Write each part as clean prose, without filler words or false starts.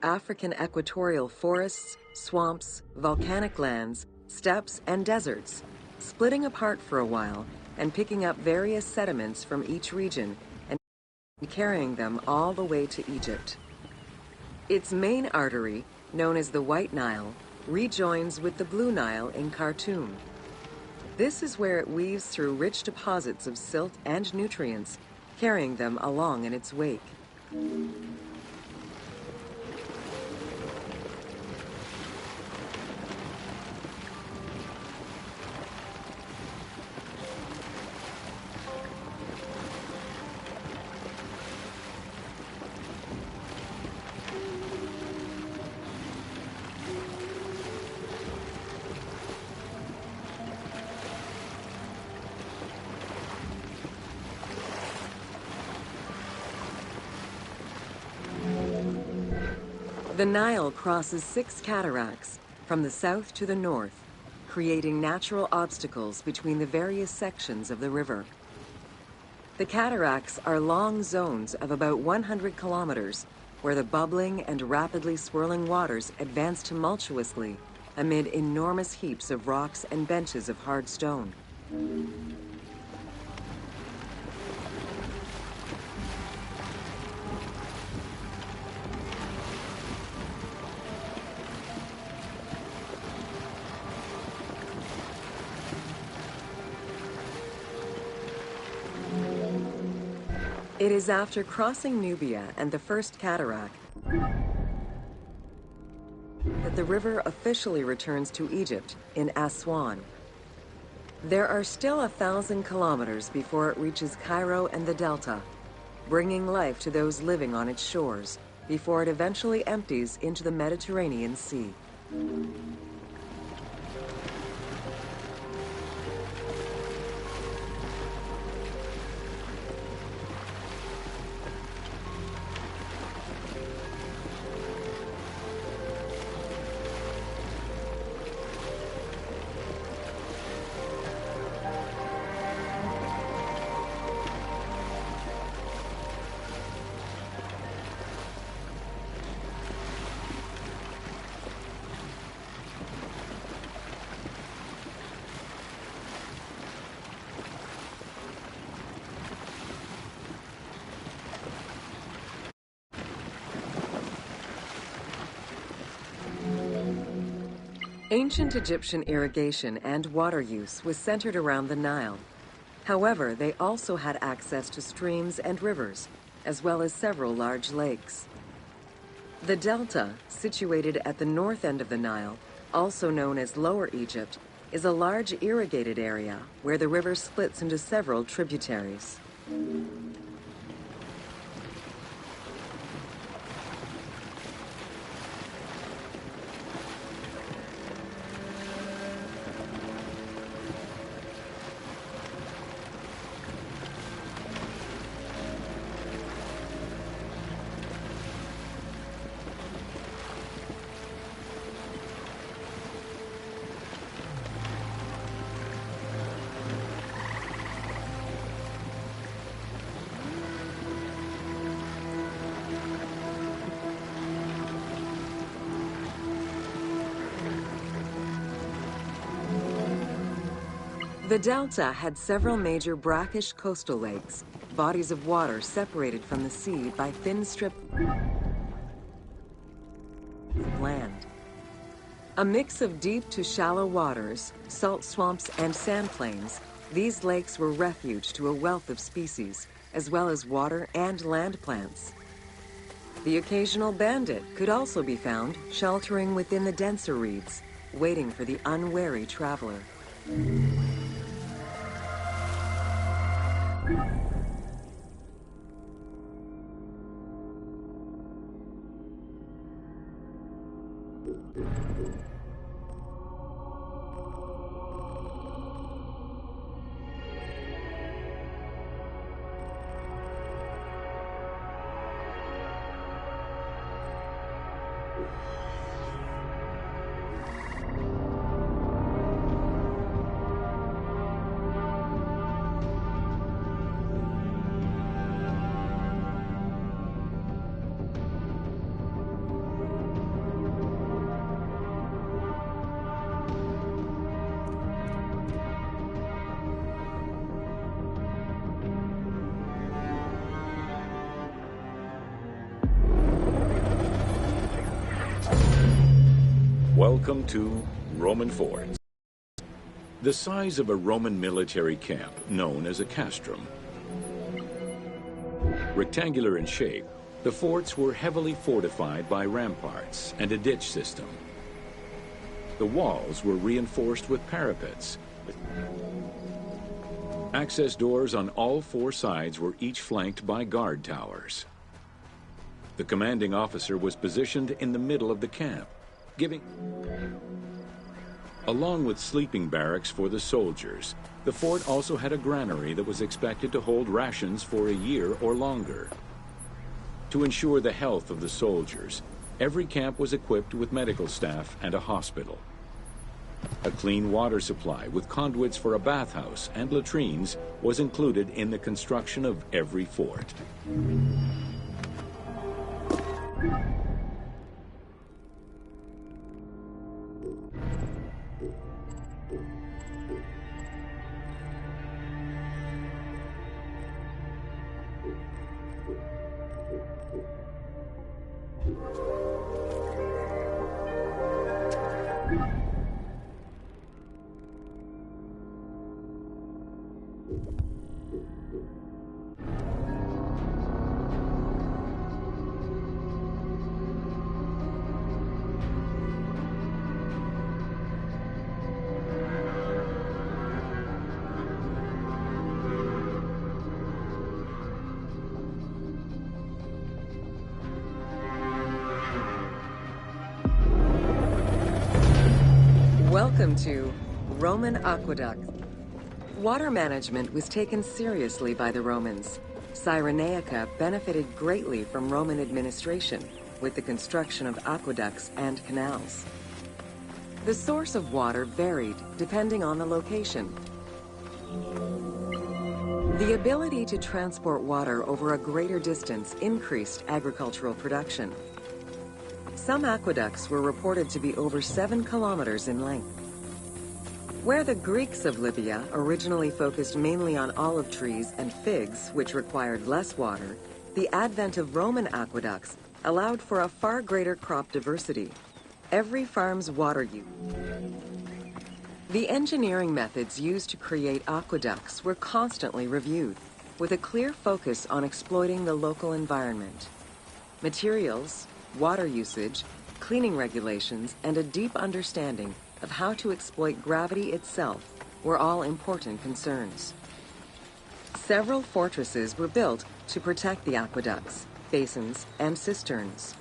African equatorial forests, swamps, volcanic lands, steppes, and deserts, splitting apart for a while and picking up various sediments from each region and carrying them all the way to Egypt. Its main artery, known as the White Nile, rejoins with the Blue Nile in Khartoum. This is where it weaves through rich deposits of silt and nutrients, carrying them along in its wake. The Nile crosses 6 cataracts from the south to the north, creating natural obstacles between the various sections of the river. The cataracts are long zones of about 100 kilometers, where the bubbling and rapidly swirling waters advance tumultuously amid enormous heaps of rocks and benches of hard stone. It is after crossing Nubia and the first cataract that the river officially returns to Egypt in Aswan. There are still 1,000 kilometers before it reaches Cairo and the Delta, bringing life to those living on its shores before it eventually empties into the Mediterranean Sea. Ancient Egyptian irrigation and water use was centered around the Nile. However, they also had access to streams and rivers, as well as several large lakes. The Delta, situated at the north end of the Nile, also known as Lower Egypt, is a large irrigated area where the river splits into several tributaries. The Delta had several major brackish coastal lakes, bodies of water separated from the sea by thin strips of land. A mix of deep to shallow waters, salt swamps, and sand plains, these lakes were refuge to a wealth of species, as well as water and land plants. The occasional bandit could also be found sheltering within the denser reeds, waiting for the unwary traveler. Welcome to Roman forts. The size of a Roman military camp, known as a castrum. Rectangular in shape, the forts were heavily fortified by ramparts and a ditch system. The walls were reinforced with parapets. Access doors on all four sides were each flanked by guard towers. The commanding officer was positioned in the middle of the camp, along with sleeping barracks for the soldiers. The fort also had a granary that was expected to hold rations for a year or longer. To ensure the health of the soldiers, every camp was equipped with medical staff and a hospital. A clean water supply with conduits for a bathhouse and latrines was included in the construction of every fort. Welcome to Roman Aqueduct. Water management was taken seriously by the Romans. Cyrenaica benefited greatly from Roman administration with the construction of aqueducts and canals. The source of water varied depending on the location. The ability to transport water over a greater distance increased agricultural production. Some aqueducts were reported to be over 7 kilometers in length. Where the Greeks of Libya originally focused mainly on olive trees and figs, which required less water, the advent of Roman aqueducts allowed for a far greater crop diversity. Every farm's water use. The engineering methods used to create aqueducts were constantly reviewed, with a clear focus on exploiting the local environment. Materials, water usage, cleaning regulations, and a deep understanding of how to exploit gravity itself were all important concerns. Several fortresses were built to protect the aqueducts, basins, and cisterns.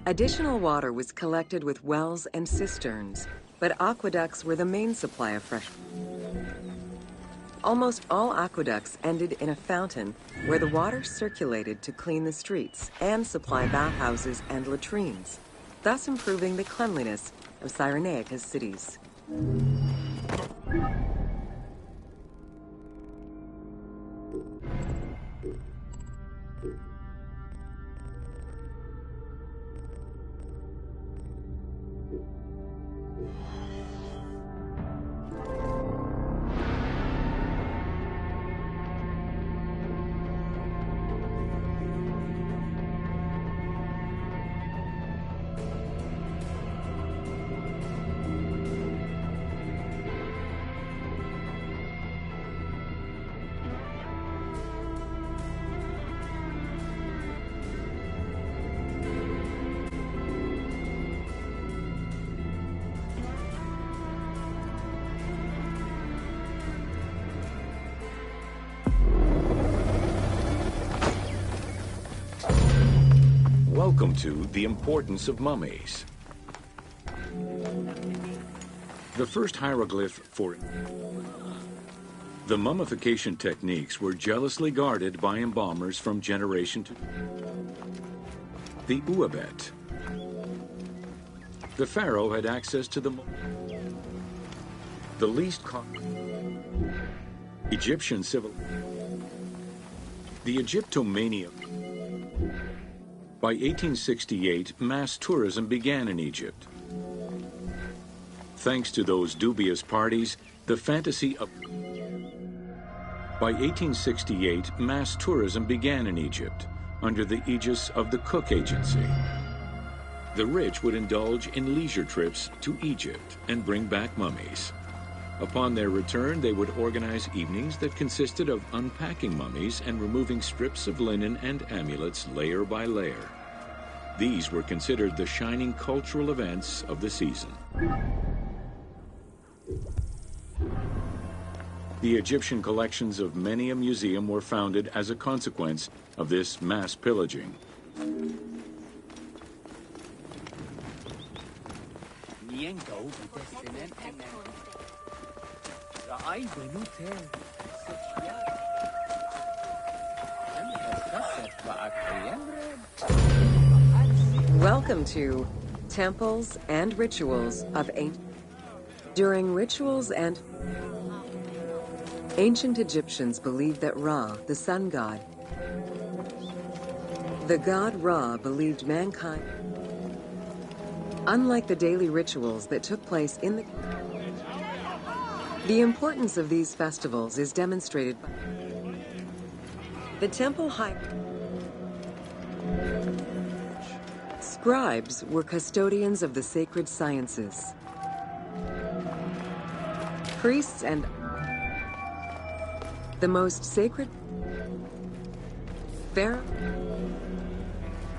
Additional water was collected with wells and cisterns, but aqueducts were the main supply of fresh water. Almost all aqueducts ended in a fountain where the water circulated to clean the streets and supply bathhouses and latrines, thus improving the cleanliness of Cyrenaica's cities. Welcome to the importance of mummies. The first hieroglyph for the mummification techniques were jealously guarded by embalmers from generation to the Uabet. The pharaoh had access to the least Egyptian civil. The Egyptomania. By 1868, mass tourism began in Egypt. Thanks to those dubious parties, the fantasy of... By 1868, mass tourism began in Egypt under the aegis of the Cook Agency. The rich would indulge in leisure trips to Egypt and bring back mummies. Upon their return, they would organize evenings that consisted of unpacking mummies and removing strips of linen and amulets layer by layer. These were considered the shining cultural events of the season. The Egyptian collections of many a museum were founded as a consequence of this mass pillaging. Welcome to Temples and Rituals of Ancient. During rituals and ancient Egyptians believed that Ra, the sun god, the god Ra believed mankind. Unlike the daily rituals that took place in the importance of these festivals is demonstrated by the temple high. Scribes were custodians of the sacred sciences. Priests and the most sacred pharaoh.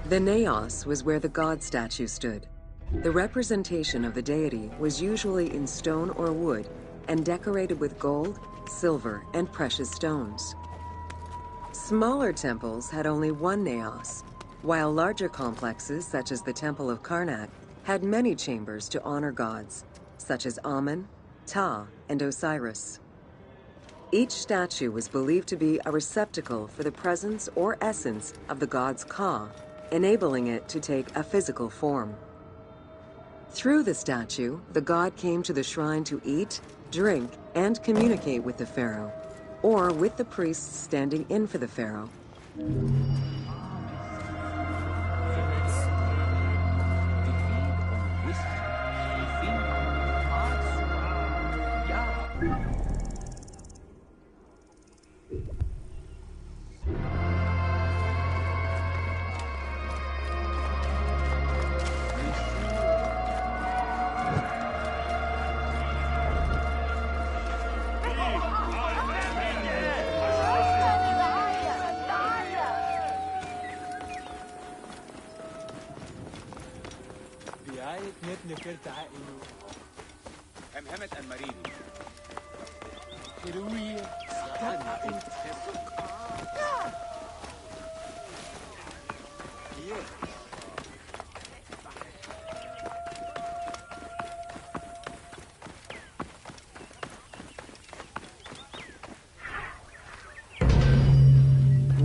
The naos was where the god statue stood. The representation of the deity was usually in stone or wood and decorated with gold, silver, and precious stones. Smaller temples had only one naos, while larger complexes, such as the Temple of Karnak, had many chambers to honor gods, such as Amun, Ptah, and Osiris. Each statue was believed to be a receptacle for the presence or essence of the god's Ka, enabling it to take a physical form. Through the statue, the god came to the shrine to eat, drink, and communicate with the pharaoh, or with the priests standing in for the pharaoh.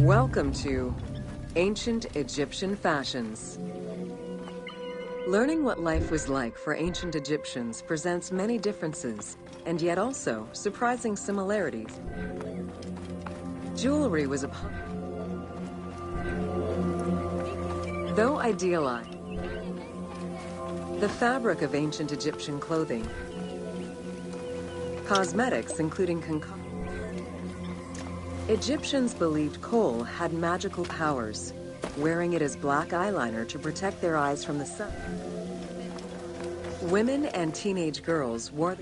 Welcome to Ancient Egyptian Fashions. Learning what life was like for ancient Egyptians presents many differences, and yet also surprising similarities. Jewelry was a though idealized. The fabric of ancient Egyptian clothing. Cosmetics, including Egyptians believed kohl had magical powers, wearing it as black eyeliner to protect their eyes from the sun. Women and teenage girls wore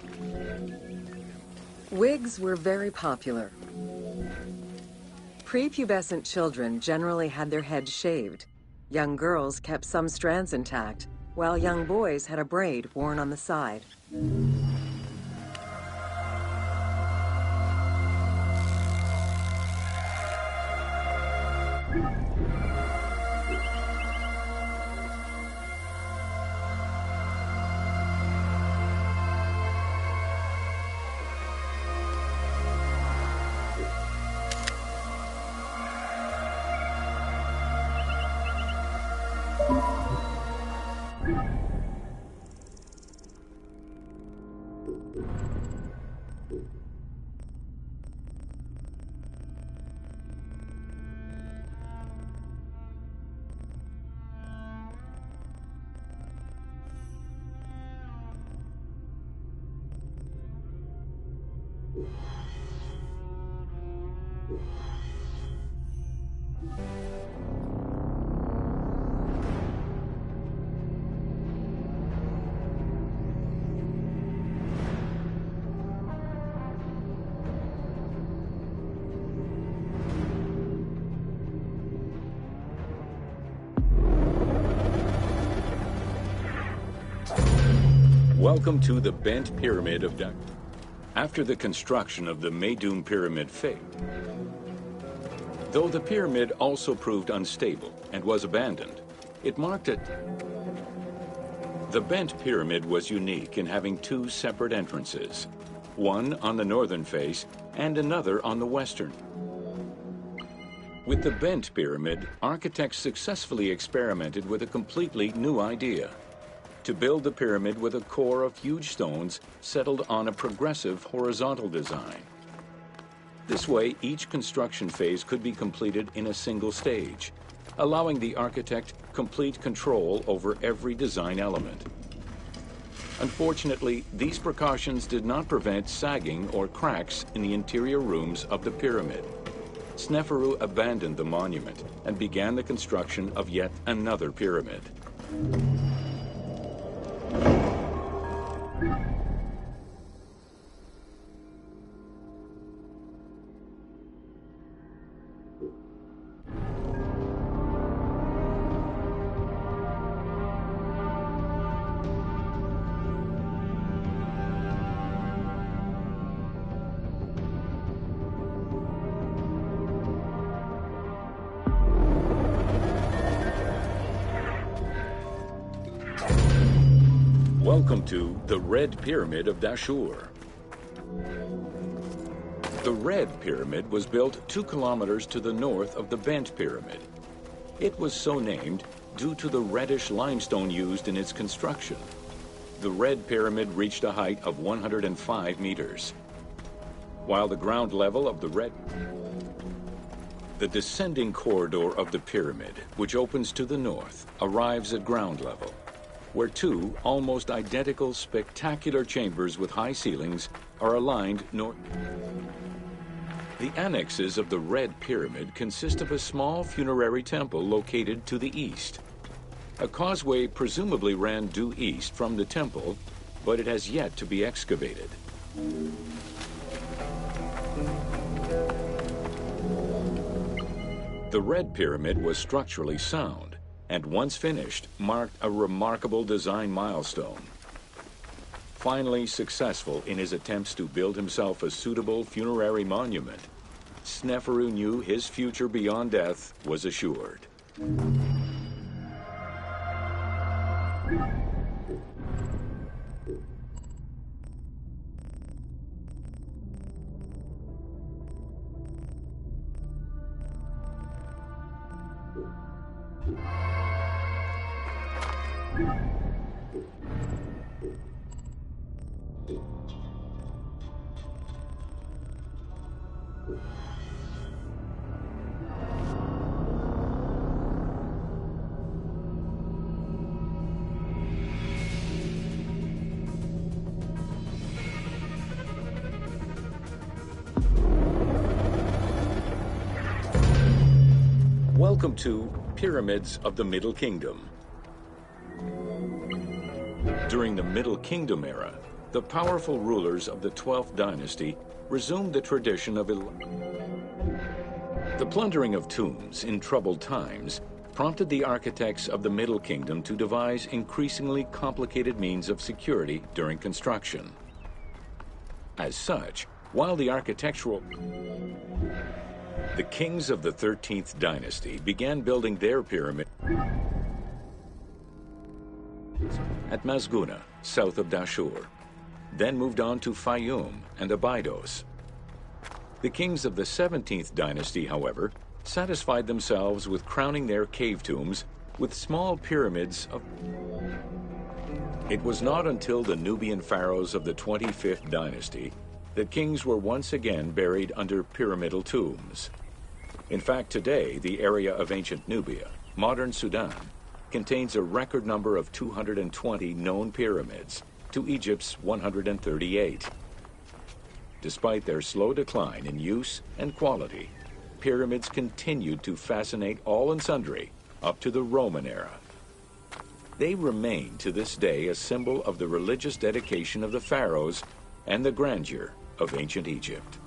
wigs were very popular. Prepubescent children generally had their heads shaved. Young girls kept some strands intact, while young boys had a braid worn on the side. Welcome to the Bent Pyramid of Dashur. After the construction of the Meidum Pyramid failed, though the pyramid also proved unstable and was abandoned, it marked it. The Bent Pyramid was unique in having two separate entrances, one on the northern face and another on the western. With the Bent Pyramid, architects successfully experimented with a completely new idea: to build the pyramid with a core of huge stones settled on a progressive horizontal design. This way, each construction phase could be completed in a single stage, allowing the architect complete control over every design element. Unfortunately, these precautions did not prevent sagging or cracks in the interior rooms of the pyramid. Sneferu abandoned the monument and began the construction of yet another pyramid. Welcome to the Red Pyramid of Dashur. The Red Pyramid was built 2 kilometers to the north of the Bent Pyramid. It was so named due to the reddish limestone used in its construction. The Red Pyramid reached a height of 105 meters, while the ground level of the descending corridor of the pyramid, which opens to the north, arrives at ground level, where 2 almost identical spectacular chambers with high ceilings are aligned north. The annexes of the Red Pyramid consist of a small funerary temple located to the east. A causeway presumably ran due east from the temple, but it has yet to be excavated. The Red Pyramid was structurally sound, and once finished, marked a remarkable design milestone. Finally successful in his attempts to build himself a suitable funerary monument, Sneferu knew his future beyond death was assured. Welcome to Pyramids of the Middle Kingdom. During the Middle Kingdom era, the powerful rulers of the 12th dynasty resumed the tradition of the plundering of tombs in troubled times prompted the architects of the Middle Kingdom to devise increasingly complicated means of security during construction. As such, while the kings of the 13th dynasty began building their pyramid at Mazguna, south of Dashur, then moved on to Fayum and Abydos. The kings of the 17th dynasty, however, satisfied themselves with crowning their cave tombs with small pyramids of... It was not until the Nubian pharaohs of the 25th dynasty that kings were once again buried under pyramidal tombs. In fact, today, the area of ancient Nubia, modern Sudan, contains a record number of 220 known pyramids to Egypt's 138. Despite their slow decline in use and quality, pyramids continued to fascinate all and sundry up to the Roman era. They remain to this day a symbol of the religious dedication of the pharaohs and the grandeur of ancient Egypt.